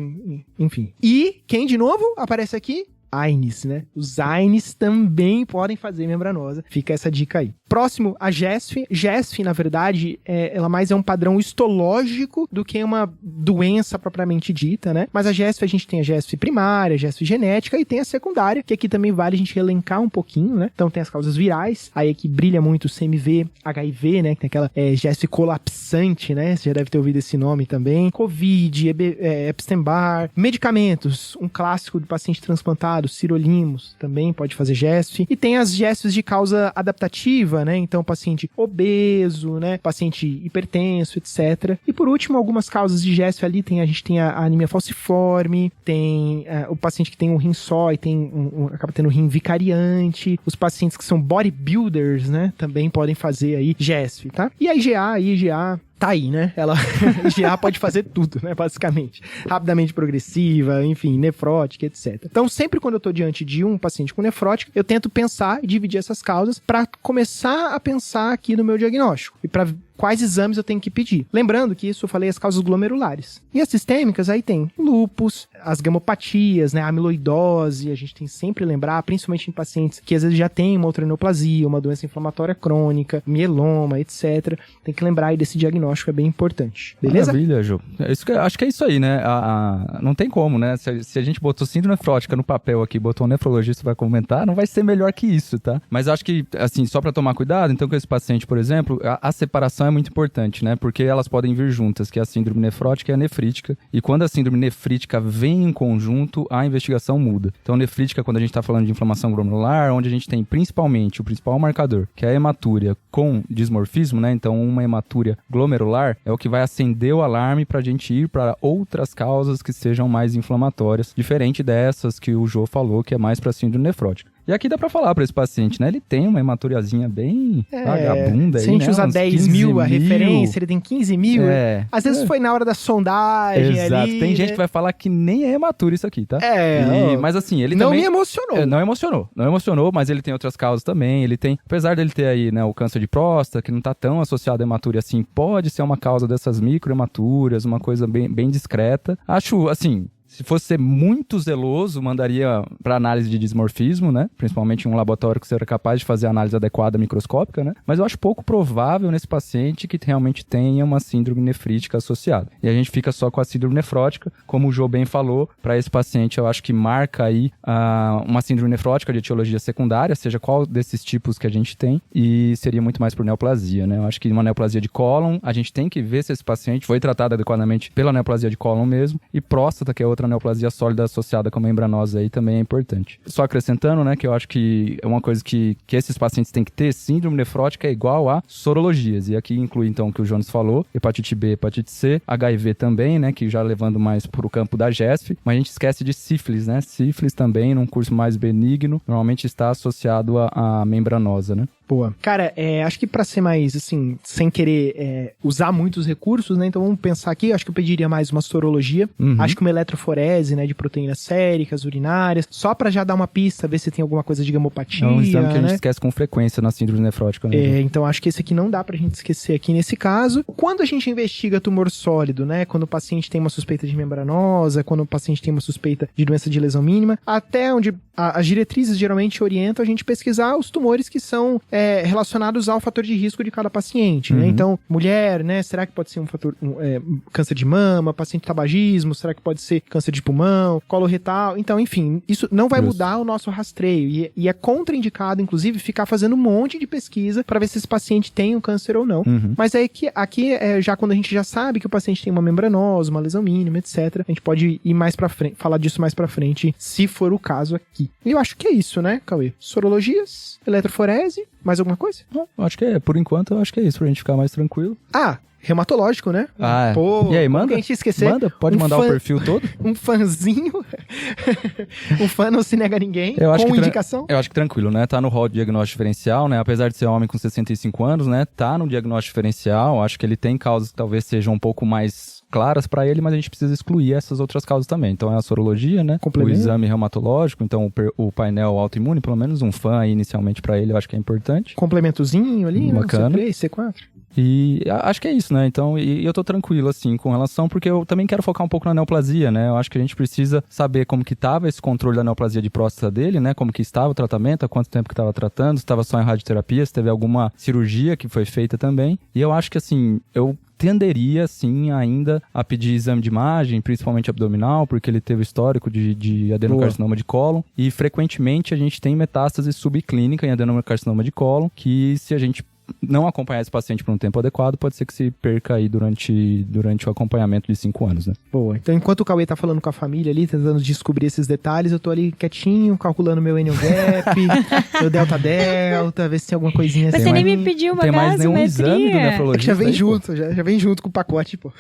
enfim. E quem de novo aparece aqui? AINES, né? Os AINES também podem fazer membranosa. Fica essa dica aí. Próximo, a GESF. GESF, na verdade, ela mais é um padrão histológico do que uma doença propriamente dita, né? Mas a GESF, a gente tem a GESF primária, a GESF genética e tem a secundária, que aqui também vale a gente relencar um pouquinho, né? Então tem as causas virais, aí aqui brilha muito o CMV, HIV, né? Que tem aquela GESF colapsante, né? Você já deve ter ouvido esse nome também. Covid, Epstein-Barr. Medicamentos, um clássico do paciente transplantado, sirolimus, também pode fazer GESF. E tem as GESFs de causa adaptativa, né? Então, paciente obeso, né? Paciente hipertenso, etc. E por último, algumas causas de GESF ali, a gente tem a anemia falciforme, tem o paciente que tem um rim só e acaba tendo um rim vicariante, os pacientes que são bodybuilders, né? Também podem fazer aí GESF, tá? E a IgA, tá aí, né? Ela IgA pode fazer tudo, né? Basicamente. Rapidamente progressiva, enfim, nefrótica, etc. Então, sempre quando eu tô diante de um paciente com nefrótica, eu tento pensar e dividir essas causas para começar a pensar aqui no meu diagnóstico. E para quais exames eu tenho que pedir. Lembrando que isso eu falei as causas glomerulares. E as sistêmicas, aí tem lúpus, as gamopatias, né, a amiloidose, a gente tem que sempre lembrar, principalmente em pacientes que às vezes já tem uma outra neoplasia, uma doença inflamatória crônica, mieloma, etc. Tem que lembrar aí desse diagnóstico, é bem importante. Beleza? Maravilha, Ju. Acho que é isso aí, né? Não tem como, né? Se a gente botou síndrome nefrótica no papel aqui, botou um nefrologista vai comentar, não vai ser melhor que isso, tá? Mas acho que, assim, só pra tomar cuidado, então com esse paciente, por exemplo, a separação é muito importante, né? Porque elas podem vir juntas, que é a síndrome nefrótica e a nefrítica. E quando a síndrome nefrítica vem em conjunto, a investigação muda. Então, nefrítica, quando a gente está falando de inflamação glomerular, onde a gente tem principalmente o principal marcador, que é a hematúria com dismorfismo, né? Então, uma hematúria glomerular é o que vai acender o alarme para a gente ir para outras causas que sejam mais inflamatórias, diferente dessas que o Jô falou, que é mais para síndrome nefrótica. E aqui dá pra falar pra esse paciente, né? Ele tem uma hematuriazinha bem vagabunda aí, se a gente né? usa 10 mil a referência, ele tem 15 mil. Às vezes foi na hora da sondagem. Exato. Ali. Tem gente que vai falar que nem é hematúria isso aqui, tá? Mas assim, ele não também... me emocionou. Não emocionou, mas ele tem outras causas também. Ele tem, apesar dele ter aí, né, o câncer de próstata, que não tá tão associado à hematúria assim, pode ser uma causa dessas microhematúrias, uma coisa bem discreta. Acho, assim... Se fosse ser muito zeloso, mandaria para análise de dismorfismo, né? Principalmente em um laboratório que seja capaz de fazer a análise adequada microscópica, né? Mas eu acho pouco provável nesse paciente que realmente tenha uma síndrome nefrítica associada. E a gente fica só com a síndrome nefrótica, como o Jô bem falou, para esse paciente eu acho que marca aí uma síndrome nefrótica de etiologia secundária, seja qual desses tipos que a gente tem, e seria muito mais por neoplasia, né? Eu acho que uma neoplasia de cólon, a gente tem que ver se esse paciente foi tratado adequadamente pela neoplasia de cólon mesmo, e próstata, que é outra neoplasia sólida associada com membranosa aí também é importante. Só acrescentando, né, que eu acho que é uma coisa que esses pacientes têm que ter, síndrome nefrótica é igual a sorologias, e aqui inclui então o que o Jones falou, hepatite B, hepatite C, HIV também, né, que já levando mais pro campo da GESF, mas a gente esquece de sífilis, né, sífilis também num curso mais benigno, normalmente está associado à membranosa, né. Boa. Cara, acho que pra ser mais, assim, sem querer usar muitos recursos, né? Então vamos pensar aqui, acho que eu pediria mais uma sorologia. Acho que uma eletroforese eletroforese, né, de proteínas séricas, urinárias, só pra já dar uma pista, ver se tem alguma coisa de gamopatia, É um exame que a gente né? esquece com frequência na síndrome nefrótica, né? Então acho que esse aqui não dá pra gente esquecer aqui nesse caso. Quando a gente investiga tumor sólido, né, quando o paciente tem uma suspeita de membranosa, quando o paciente tem uma suspeita de doença de lesão mínima, até onde as diretrizes geralmente orientam a gente pesquisar os tumores que são relacionados ao fator de risco de cada paciente, né? Então, mulher, né, será que pode ser câncer de mama, paciente tabagismo, será que pode ser câncer de pulmão, coloretal? Então, enfim, isso não vai mudar o nosso rastreio e é contraindicado, inclusive, ficar fazendo um monte de pesquisa para ver se esse paciente tem o câncer ou não. Mas aí aqui já quando a gente já sabe que o paciente tem uma membranosa, uma lesão mínima, etc, a gente pode ir mais pra frente, falar disso mais pra frente, se for o caso aqui. E eu acho que é isso, né, Cauê? Sorologias, eletroforese, mais alguma coisa? Não, acho que por enquanto, eu acho que é isso, pra gente ficar mais tranquilo. Reumatológico, né? Pô, e aí, como manda? que a gente ia esquecer? Pode mandar o perfil todo? Um fãzinho. Um fã não se nega a ninguém. Com indicação. Eu acho que tranquilo, né? Tá no rol de diagnóstico diferencial, né? Apesar de ser homem com 65 anos, né? Tá no diagnóstico diferencial. Acho que ele tem causas que talvez sejam um pouco mais claras pra ele, mas a gente precisa excluir essas outras causas também. Então é a sorologia, né? O exame reumatológico, então o painel autoimune, pelo menos um fã aí inicialmente pra ele, eu acho que é importante. Complementozinho ali, bacana. Né? C3, C4. E acho que é isso, né? Então, e eu tô tranquilo, assim, com relação, porque eu também quero focar um pouco na neoplasia, né? Eu acho que a gente precisa saber como que tava esse controle da neoplasia de próstata dele, né? Como que estava o tratamento, há quanto tempo que tava tratando, se estava só em radioterapia, se teve alguma cirurgia que foi feita também. E eu acho que, assim, eu tenderia, sim, ainda a pedir exame de imagem, principalmente abdominal, porque ele teve histórico de adenocarcinoma de cólon. E, frequentemente, a gente tem metástase subclínica em adenocarcinoma de cólon, que se a gente não acompanhar esse paciente por um tempo adequado, pode ser que se perca aí durante o acompanhamento de 5 anos, né? Boa. Então, enquanto o Cauê tá falando com a família ali, tentando descobrir esses detalhes, eu tô ali quietinho, calculando meu N gap, meu delta, ver se tem alguma coisinha Mas assim. você nem me pediu uma Tem mais nenhum exame do nefrologista? Já vem junto, já vem junto com o pacote, pô.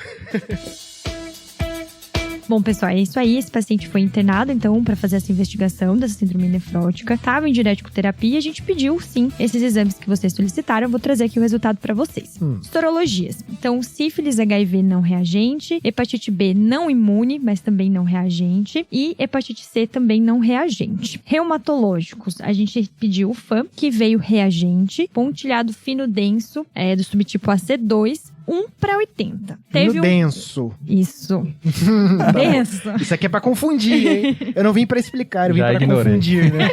Bom, pessoal, é isso aí. Esse paciente foi internado, então, para fazer essa investigação dessa síndrome nefrótica. Estava em diurético-terapia e a gente pediu, sim, esses exames que vocês solicitaram. Eu vou trazer aqui o resultado para vocês. Sorologias. Então, sífilis, HIV não reagente, hepatite B não imune, mas também não reagente, e hepatite C também não reagente. Reumatológicos, a gente pediu o FAM, que veio reagente, pontilhado fino denso, do subtipo AC2, 1/80. Teve denso. Isso. Denso. Isso aqui é pra confundir, hein? Eu não vim pra explicar, eu vim Já pra ignorei. confundir, né?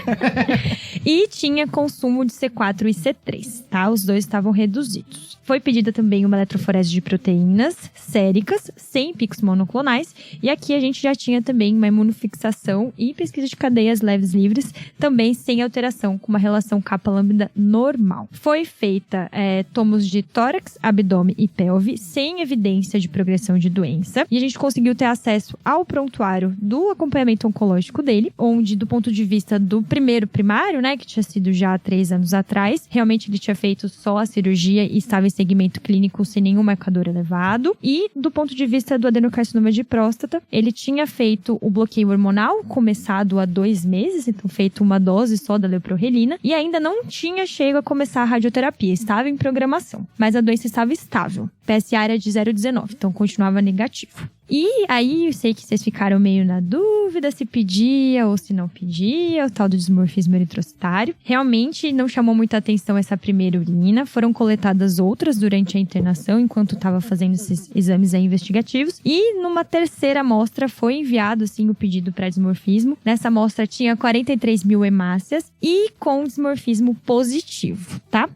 E tinha consumo de C4 e C3, tá? Os dois estavam reduzidos. Foi pedida também uma eletroforese de proteínas séricas, sem picos monoclonais. E aqui a gente já tinha também uma imunofixação e pesquisa de cadeias leves livres, também sem alteração, com uma relação capa-lambda normal. Foi feita tomos de tórax, abdômen e pelve, sem evidência de progressão de doença. E a gente conseguiu ter acesso ao prontuário do acompanhamento oncológico dele, onde, do ponto de vista do primeiro primário, né, que tinha sido já há 3 anos atrás, realmente ele tinha feito só a cirurgia e estava em segmento clínico sem nenhum marcador elevado. E, do ponto de vista do adenocarcinoma de próstata, ele tinha feito o bloqueio hormonal, começado há 2 meses, então feito uma dose só da leuprorelina, e ainda não tinha chego a começar a radioterapia, estava em programação, mas a doença estava estável. PSA era de 0,19, então continuava negativo. E aí, eu sei que vocês ficaram meio na dúvida se pedia ou se não pedia, o tal do dismorfismo eritrocitário. Realmente não chamou muita atenção essa primeira urina, foram coletadas outras durante a internação, enquanto estava fazendo esses exames aí investigativos. E numa terceira amostra foi enviado, sim, o pedido para dismorfismo. Nessa amostra tinha 43 mil hemácias e com dismorfismo positivo, tá?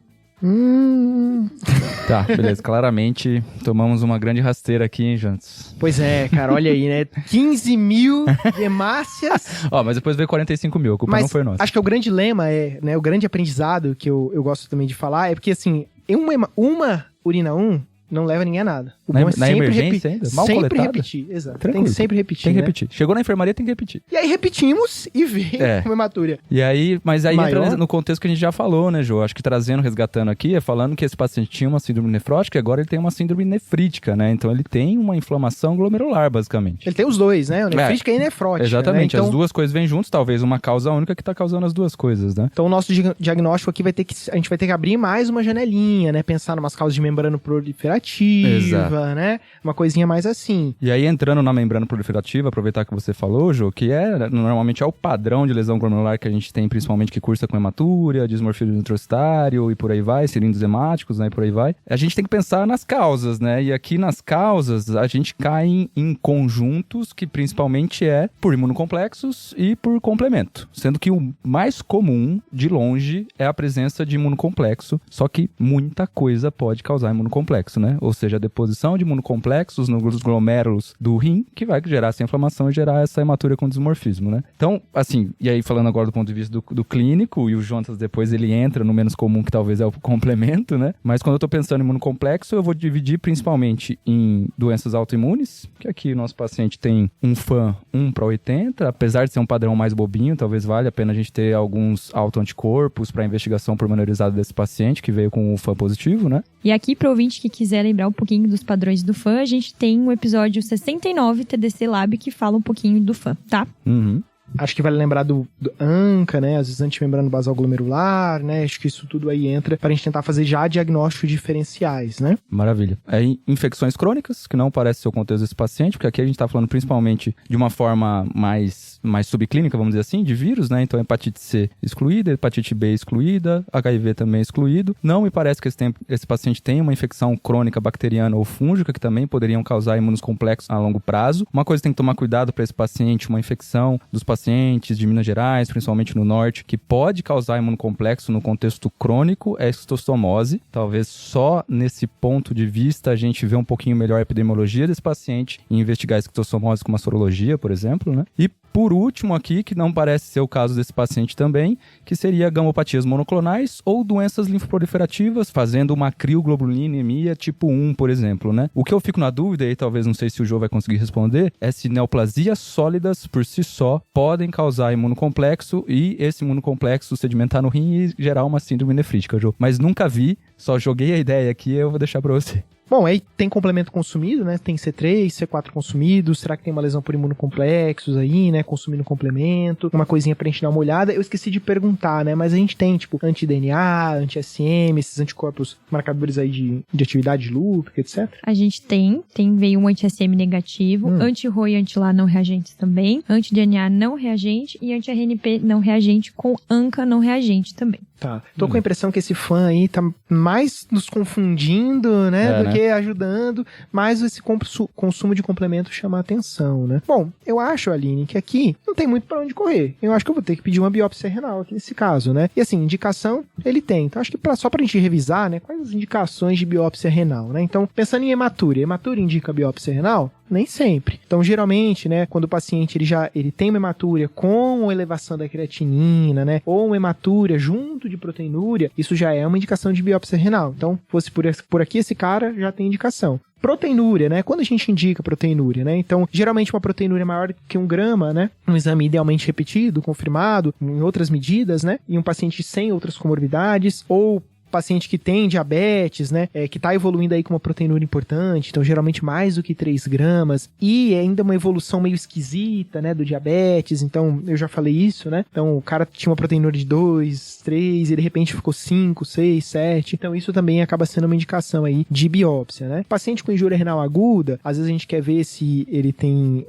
Tá, beleza. Claramente tomamos uma grande rasteira aqui, hein, Jantos? Pois é, cara, olha aí, né? 15 mil hemácias. Ó, mas depois veio 45 mil, a culpa não foi nossa. Acho que o grande lema né, o grande aprendizado que eu gosto também de falar é porque, assim, uma urina 1 não leva ninguém a nada. O bom é na sempre emergência ainda? Mal sempre coletada? repetir, exato. Tranquilo. Tem que sempre repetir, Tem que né? repetir. Chegou na enfermaria, tem que repetir. E aí repetimos e veio uma hematuria. E aí, mas aí Maior? entra no contexto que a gente já falou, né, Jô? Acho que resgatando aqui, é falando que esse paciente tinha uma síndrome nefrótica e agora ele tem uma síndrome nefrítica, né? Então ele tem uma inflamação glomerular, basicamente. Ele tem os dois, né? O nefrítica e a nefrótica. Exatamente, né? Então, as duas coisas vêm juntos, talvez uma causa única que tá causando as duas coisas, né? Então o nosso diagnóstico aqui a gente vai ter que abrir mais uma janelinha, né? Pensar em umas causas de membrana proliferativa, proliferativa, né? Uma coisinha mais assim. E aí, entrando na membrana proliferativa, aproveitar que você falou, Jô, que normalmente é o padrão de lesão glomerular que a gente tem, principalmente que cursa com hematúria, dismorfismo introcitário e por aí vai, cilindros hemáticos, né, e por aí vai. A gente tem que pensar nas causas, né? E aqui nas causas, a gente cai em conjuntos que principalmente é por imunocomplexos e por complemento. Sendo que o mais comum, de longe, é a presença de imunocomplexo, só que muita coisa pode causar imunocomplexo, né? Ou seja, a deposição de imunocomplexos nos glomérulos do rim, que vai gerar essa inflamação e gerar essa hematúria com dismorfismo, né? Então, assim, e aí falando agora do ponto de vista do clínico, e o Jonatas depois ele entra no menos comum, que talvez é o complemento, né? Mas quando eu tô pensando em imunocomplexo, eu vou dividir principalmente em doenças autoimunes, que aqui o nosso paciente tem um FAM 1/80, apesar de ser um padrão mais bobinho, talvez valha a pena a gente ter alguns autoanticorpos para investigação pormenorizada desse paciente que veio com o FAM positivo, né? E aqui, para o ouvinte que quiser lembrar um pouquinho dos padrões do FAM, a gente tem um episódio 69 TDC Lab que fala um pouquinho do FAM, tá? Uhum. Acho que vale lembrar do ANCA, né? Às vezes antimembrano basal glomerular, né? Acho que isso tudo aí entra pra gente tentar fazer já diagnósticos diferenciais, né? Maravilha. Aí, infecções crônicas, que não parece ser o contexto desse paciente, porque aqui a gente tá falando principalmente de uma forma mais subclínica, vamos dizer assim, de vírus, né? Então, hepatite C excluída, hepatite B excluída, HIV também excluído. Não me parece que esse paciente tenha uma infecção crônica bacteriana ou fúngica, que também poderiam causar imunocomplexos a longo prazo. Uma coisa que tem que tomar cuidado para esse paciente, uma infecção dos pacientes de Minas Gerais, principalmente no norte, que pode causar imunocomplexo no contexto crônico, é a esquistostomose. Talvez só nesse ponto de vista a gente vê um pouquinho melhor a epidemiologia desse paciente e investigar a esquistostomose com uma sorologia, por exemplo, né? E por último aqui, que não parece ser o caso desse paciente também, que seria gamopatias monoclonais ou doenças linfoproliferativas, fazendo uma crioglobulinemia tipo 1, por exemplo, né? O que eu fico na dúvida, e talvez não sei se o Jô vai conseguir responder, é se neoplasias sólidas por si só podem causar imunocomplexo e esse imunocomplexo sedimentar no rim e gerar uma síndrome nefrítica, Jô. Mas nunca vi, só joguei a ideia aqui e eu vou deixar pra você. Bom, aí tem complemento consumido, né? Tem C3, C4 consumidos. Será que tem uma lesão por imunocomplexos aí, né? Consumindo complemento. Uma coisinha pra gente dar uma olhada. Eu esqueci de perguntar, né? Mas a gente tem, tipo, anti-DNA, anti-SM, esses anticorpos marcadores aí de atividade lúpica, etc. A gente veio um anti-SM negativo, anti-RO e anti-LA não reagentes também, anti-DNA não reagente e anti-RNP não reagente com ANCA não reagente também. Tá. Tô com a impressão que esse fã aí tá mais nos confundindo, né? Do que ajudando, mais esse consumo de complemento chama a atenção, né? Bom, eu acho, Aline, que aqui não tem muito pra onde correr. Eu acho que eu vou ter que pedir uma biópsia renal aqui nesse caso, né? E assim, indicação, ele tem. Então, acho que só pra gente revisar, né? Quais as indicações de biópsia renal, né? Então, pensando em hematúria indica biópsia renal? Nem sempre. Então, geralmente, né, quando o paciente ele tem uma hematúria com elevação da creatinina, né, ou uma hematúria junto de proteinúria, isso já é uma indicação de biópsia renal. Então, fosse por aqui, esse cara já tem indicação. Proteinúria, né? Quando a gente indica proteinúria, né? Então, geralmente uma proteinúria maior que 1 grama, né? Um exame idealmente repetido, confirmado, em outras medidas, né? E um paciente sem outras comorbidades, ou paciente que tem diabetes, né, que tá evoluindo aí com uma proteinúria importante, então geralmente mais do que 3 gramas, e ainda uma evolução meio esquisita, né, do diabetes, então eu já falei isso, né, então o cara tinha uma proteinúria de 2, 3, e de repente ficou 5, 6, 7, então isso também acaba sendo uma indicação aí de biópsia, né. Paciente com injúria renal aguda, às vezes a gente quer ver se ele tem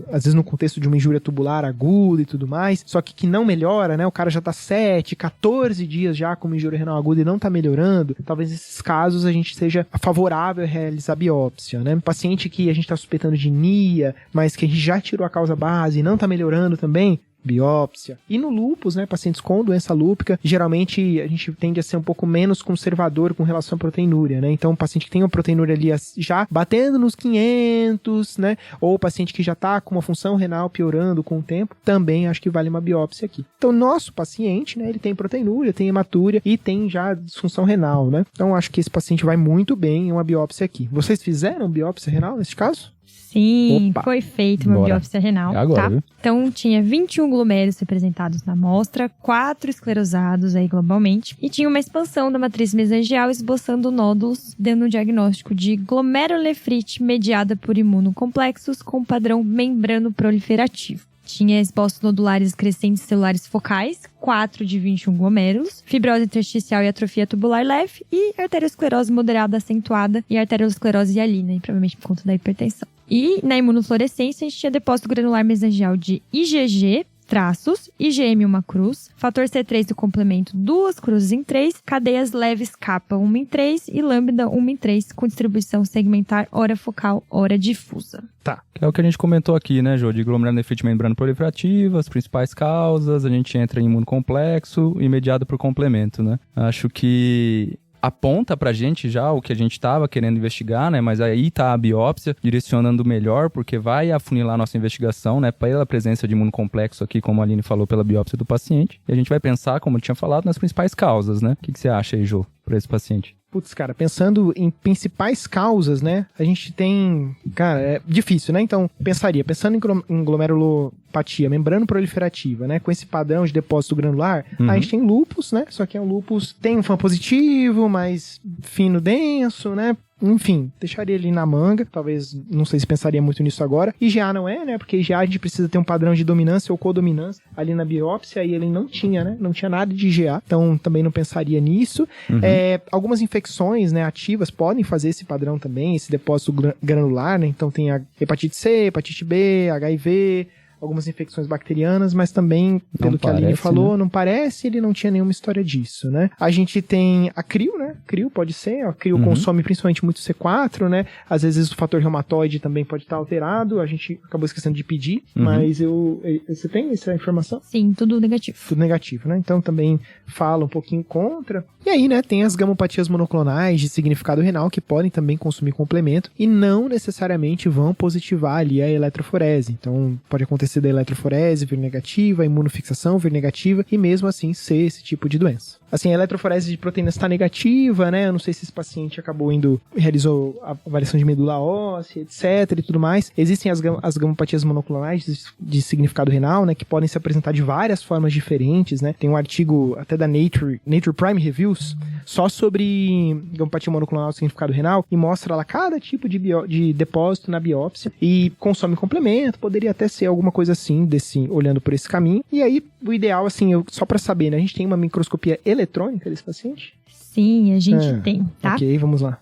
às vezes no contexto de uma injúria tubular aguda e tudo mais, só que não melhora, né, o cara já tá 7, 14 dias já com uma injúria renal aguda e não tá melhorando, talvez nesses casos a gente seja favorável a realizar biópsia, né? Paciente que a gente tá suspeitando de NIA, mas que a gente já tirou a causa base e não tá melhorando também, biópsia. E no lúpus, né, pacientes com doença lúpica, geralmente a gente tende a ser um pouco menos conservador com relação à proteinúria, né? Então, o paciente que tem uma proteinúria ali já batendo nos 500, né, ou o paciente que já tá com uma função renal piorando com o tempo, também acho que vale uma biópsia aqui. Então, nosso paciente, né, ele tem proteinúria, tem hematúria e tem já disfunção renal, né? Então, acho que esse paciente vai muito bem em uma biópsia aqui. Vocês fizeram biópsia renal nesse caso? Sim, Opa. foi feita uma biópsia renal, É agora, tá? viu? Então, tinha 21 glomérulos representados na amostra, 4 esclerosados aí globalmente, e tinha uma expansão da matriz mesangial esboçando nódulos, dando um diagnóstico de glomerulonefrite mediada por imunocomplexos com padrão membrano proliferativo. Tinha expostos nodulares crescentes celulares focais, 4 de 21 glomérulos, fibrose intersticial e atrofia tubular leve e arteriosclerose moderada acentuada e arteriosclerose hialina, e provavelmente por conta da hipertensão. E na imunofluorescência a gente tinha depósito granular mesangial de IgG, traços, IgM uma cruz, fator C3 do complemento 2 cruzes em 3, cadeias leves kappa 1 em 3 e lambda 1 em 3, com distribuição segmentar ora focal, ora difusa. Tá. Que é o que a gente comentou aqui, né, Jô? De glomerulonefrite membrana proliferativa, as principais causas, a gente entra em imunocomplexo e mediado por complemento, né? Acho que aponta pra gente já o que a gente tava querendo investigar, né? Mas aí tá a biópsia direcionando melhor, porque vai afunilar a nossa investigação, né? Pela presença de imunocomplexo aqui, como a Aline falou, pela biópsia do paciente. E a gente vai pensar, como eu tinha falado, nas principais causas, né? O que você acha aí, Jô, pra esse paciente? Putz, cara, pensando em principais causas, né? A gente tem... Cara, é difícil, né? Então, pensando em glomerulopatia, membrana proliferativa, né? Com esse padrão de depósito granular, a gente tem lúpus, né? Só que é um lúpus, tem um FAM positivo, mais fino, denso, né? Enfim, deixaria ele na manga. Talvez, não sei se pensaria muito nisso agora. IgA não é, né? Porque IgA a gente precisa ter um padrão de dominância ou codominância ali na biópsia, e ele não tinha, né? Não tinha nada de IgA. Então, também não pensaria nisso. Algumas infecções, né, ativas podem fazer esse padrão também, esse depósito granular, né? Então, tem a hepatite C, hepatite B, HIV... algumas infecções bacterianas, mas também, pelo que a Aline falou, né? Não parece, ele não tinha nenhuma história disso, né? A gente tem a CRIO, né? CRIO pode ser, a CRIO consome principalmente muito C4, né? Às vezes o fator reumatoide também pode estar alterado, a gente acabou esquecendo de pedir, mas você tem essa informação? Sim, tudo negativo. Tudo negativo, né? Então também fala um pouquinho contra. E aí, né, tem as gamopatias monoclonais de significado renal que podem também consumir complemento e não necessariamente vão positivar ali a eletroforese. Então pode acontecer da eletroforese vir negativa, a imunofixação vir negativa e mesmo assim ser esse tipo de doença. Assim, a eletroforese de proteínas está negativa, né? Eu não sei se esse paciente realizou a avaliação de medula óssea, etc e tudo mais. Existem as gamopatias monoclonais de significado renal, né? Que podem se apresentar de várias formas diferentes, né? Tem um artigo até da Nature Prime Reviews só sobre gamopatia monoclonal de significado renal e mostra lá cada tipo de depósito na biópsia e consome complemento, poderia até ser alguma coisa assim, olhando por esse caminho. E aí, o ideal, assim, só pra saber, né? A gente tem uma microscopia eletrônica desse paciente? Sim, a gente tem, tá? Ok, vamos lá.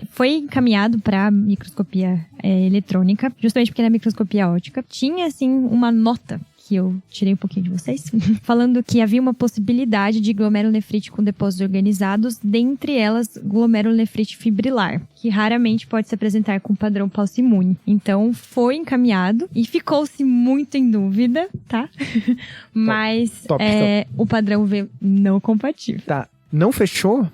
Foi encaminhado para microscopia eletrônica, justamente porque na microscopia óptica tinha, assim, uma nota que eu tirei um pouquinho de vocês, falando que havia uma possibilidade de glomerulonefrite com depósitos organizados, dentre elas glomerulonefrite fibrilar, que raramente pode se apresentar com padrão pauci-imune. Então, foi encaminhado e ficou-se muito em dúvida, tá? Mas Top. o padrão veio não compatível. Tá. Não fechou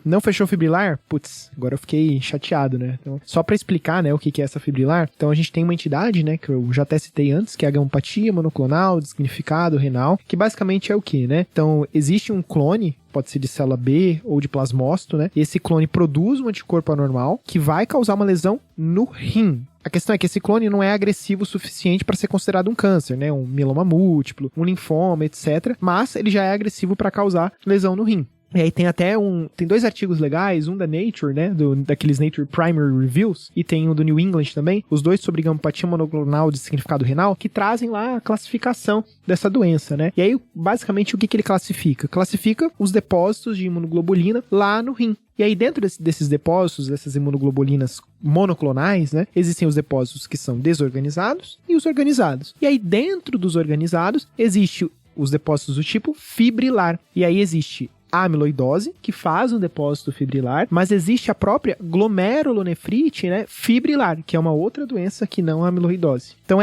fibrilar? Putz, agora eu fiquei chateado, né? Então, só pra explicar, né, o que é essa fibrilar, então a gente tem uma entidade, né, que eu já até citei antes, que é a gamopatia monoclonal de significado renal, que basicamente é o que, né? Então, existe um clone, pode ser de célula B ou de plasmócito, né? E esse clone produz um anticorpo anormal que vai causar uma lesão no rim. A questão é que esse clone não é agressivo o suficiente para ser considerado um câncer, né? Um mieloma múltiplo, um linfoma, etc. Mas ele já é agressivo para causar lesão no rim. E aí tem até tem 2 artigos legais, um da Nature, né, daqueles Nature Primary Reviews, e tem um do New England também, os 2 sobre gamopatia monoclonal de significado renal, que trazem lá a classificação dessa doença, né? E aí, basicamente, o que ele classifica? Classifica os depósitos de imunoglobulina lá no rim. E aí, dentro desses depósitos, dessas imunoglobulinas monoclonais, né, existem os depósitos que são desorganizados e os organizados. E aí, dentro dos organizados, existem os depósitos do tipo fibrilar. E aí existe a amiloidose, que faz um depósito fibrilar, mas existe a própria glomerulonefrite, né, fibrilar, que é uma outra doença que não a amiloidose. Então,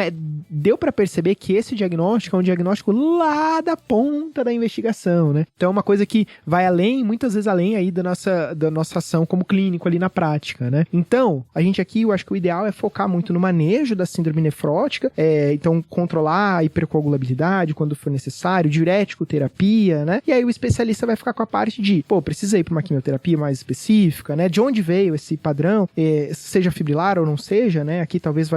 deu para perceber que esse diagnóstico é um diagnóstico lá da ponta da investigação, né? Então, é uma coisa que vai além, muitas vezes além aí da nossa ação como clínico ali na prática, né? Então, a gente aqui, eu acho que o ideal é focar muito no manejo da síndrome nefrótica, então, controlar a hipercoagulabilidade quando for necessário, diurético terapia, né? E aí o especialista vai ficar com a parte de, precisa ir para uma quimioterapia mais específica, né? De onde veio esse padrão, seja fibrilar ou não seja, né? Aqui talvez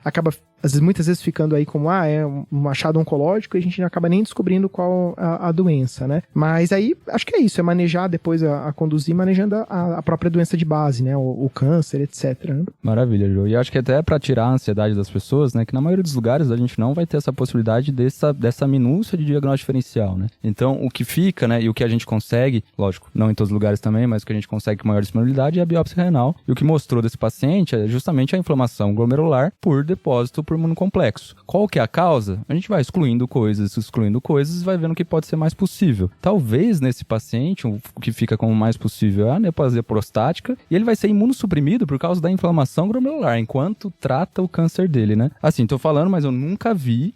acaba muitas vezes ficando aí como, é um achado oncológico, e a gente não acaba nem descobrindo qual a doença, né? Mas aí, acho que é isso, é manejar depois a conduzir, manejando a própria doença de base, né? O câncer, etc. Né? Maravilha, Jô. E acho que até pra tirar a ansiedade das pessoas, né? Que na maioria dos lugares a gente não vai ter essa possibilidade dessa minúcia de diagnóstico diferencial, né? Então, o que fica, né? E o que a gente consegue, lógico, não em todos os lugares também, mas o que a gente consegue com maior disponibilidade é a biópsia renal. E o que mostrou desse paciente é justamente a inflamação glomerular por depósito por imunocomplexo. Qual que é a causa? A gente vai excluindo coisas, e vai vendo o que pode ser mais possível. Talvez nesse paciente, o que fica como mais possível é a neoplasia prostática, e ele vai ser imunossuprimido por causa da inflamação glomerular, enquanto trata o câncer dele, né? Assim, tô falando, mas eu nunca vi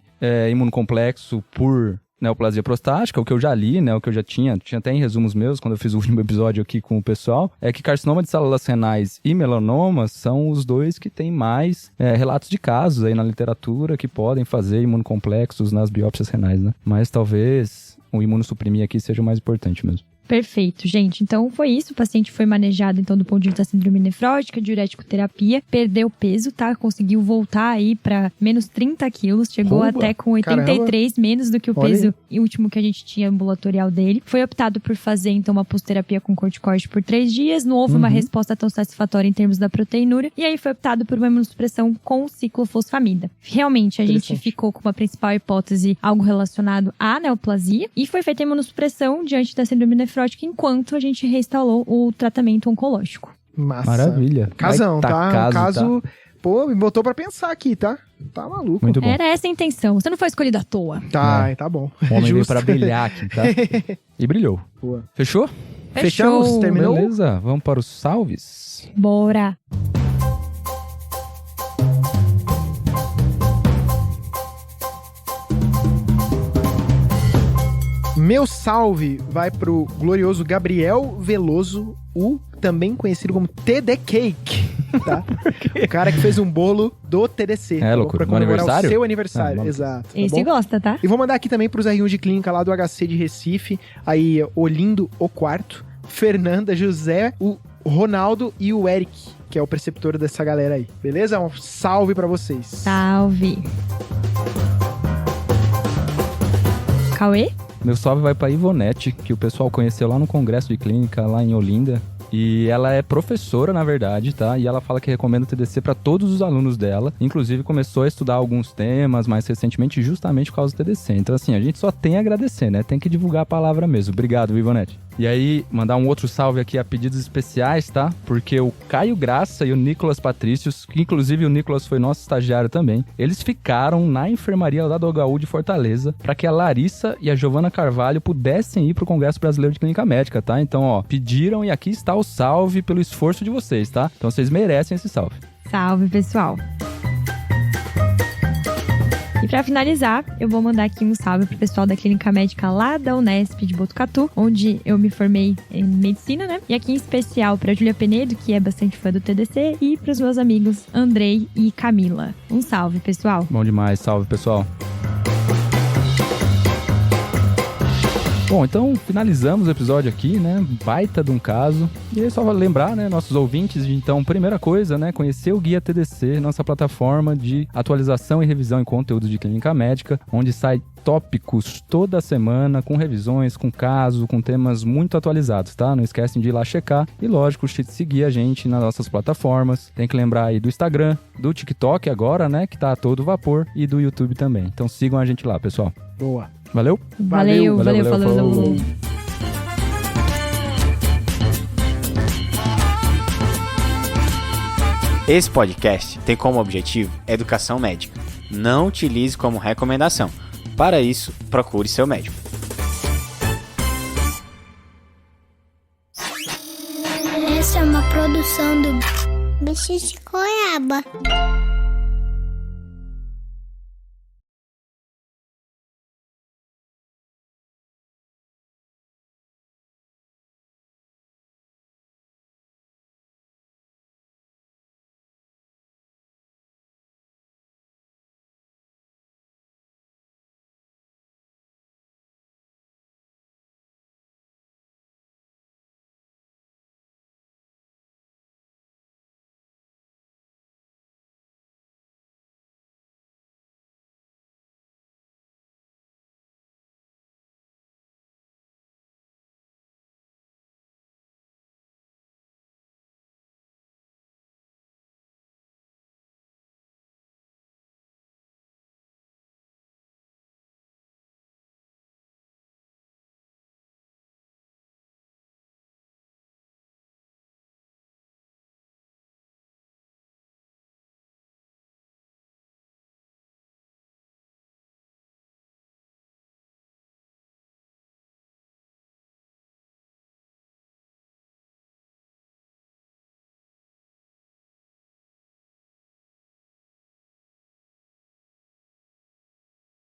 imunocomplexo por neoplasia prostática. O que eu já li, né, o que eu já tinha até em resumos meus, quando eu fiz o último episódio aqui com o pessoal, é que carcinoma de células renais e melanoma são os dois que têm mais relatos de casos aí na literatura que podem fazer imunocomplexos nas biópsias renais, né? Mas talvez o imunossuprimir aqui seja o mais importante mesmo. Perfeito, gente. Então foi isso. O paciente foi manejado, então, do ponto de vista da síndrome nefrótica, diurético terapia, perdeu peso, tá? Conseguiu voltar aí pra menos 30 quilos, chegou até com 83, menos do que o peso último que a gente tinha ambulatorial dele. Foi optado por fazer, então, uma pulsoterapia com corticoide por 3 dias. Não houve uma resposta tão satisfatória em termos da proteinúria. E aí foi optado por uma imunossupressão com ciclofosfamida. Realmente, a gente ficou com uma principal hipótese, algo relacionado à neoplasia. E foi feita a imunossupressão diante da síndrome nefrótica, enquanto a gente reinstalou o tratamento oncológico. Massa. Maravilha. Casão, tá? Um caso... Tá. Pô, me botou pra pensar aqui, tá? Tá maluco. Muito bom. Era essa a intenção. Você não foi escolhido à toa. Tá, tá bom. O homem veio para brilhar aqui, tá? E brilhou. Boa. Fechou? Fechamos? Terminou? Beleza, vamos para os salves. Bora. Meu salve vai pro glorioso Gabriel Veloso, também conhecido como TD Cake, tá? O cara que fez um bolo do TDC. Loucura. Pra comemorar o seu aniversário. Vamos. Exato. Tá Esse bom? gosta, tá? E vou mandar aqui também pros R1 de clínica lá do HC de Recife, aí Olindo o Quarto, Fernanda, José, o Ronaldo e o Eric, que é o preceptor dessa galera aí. Beleza? Um salve pra vocês. Salve. Cauê? Meu salve vai para Ivonete, que o pessoal conheceu lá no Congresso de Clínica, lá em Olinda. E ela é professora, na verdade, tá? E ela fala que recomenda o TDC para todos os alunos dela. Inclusive, começou a estudar alguns temas mais recentemente, justamente por causa do TDC. Então, assim, a gente só tem a agradecer, né? Tem que divulgar a palavra mesmo. Obrigado, Ivonete. E aí, mandar um outro salve aqui a pedidos especiais, tá? Porque o Caio Graça e o Nicolas Patrícios, que inclusive o Nicolas foi nosso estagiário também, eles ficaram na enfermaria lá do HU de Fortaleza para que a Larissa e a Giovana Carvalho pudessem ir pro Congresso Brasileiro de Clínica Médica, tá? Então, ó, pediram e aqui está o salve pelo esforço de vocês, tá? Então vocês merecem esse salve. Salve, pessoal. E pra finalizar, eu vou mandar aqui um salve pro pessoal da Clínica Médica lá da Unesp de Botucatu, onde eu me formei em medicina, né? E aqui em especial pra Júlia Penedo, que é bastante fã do TDC, e pros meus amigos Andrei e Camila. Um salve, pessoal. Bom demais, salve, pessoal. Bom, então finalizamos o episódio aqui, né? Baita de um caso. E aí só vale lembrar, né, nossos ouvintes, de então, primeira coisa, né, conhecer o Guia TDC, nossa plataforma de atualização e revisão em conteúdos de clínica médica, onde sai tópicos toda semana, com revisões, com casos, com temas muito atualizados, tá? Não esquecem de ir lá checar. E lógico, seguir a gente nas nossas plataformas. Tem que lembrar aí do Instagram, do TikTok agora, né, que tá a todo vapor, e do YouTube também. Então sigam a gente lá, pessoal. Boa. Valeu? Valeu, falou. Esse podcast tem como objetivo educação médica. Não utilize como recomendação. Para isso, procure seu médico. Essa é uma produção do Bicho de Goiaba.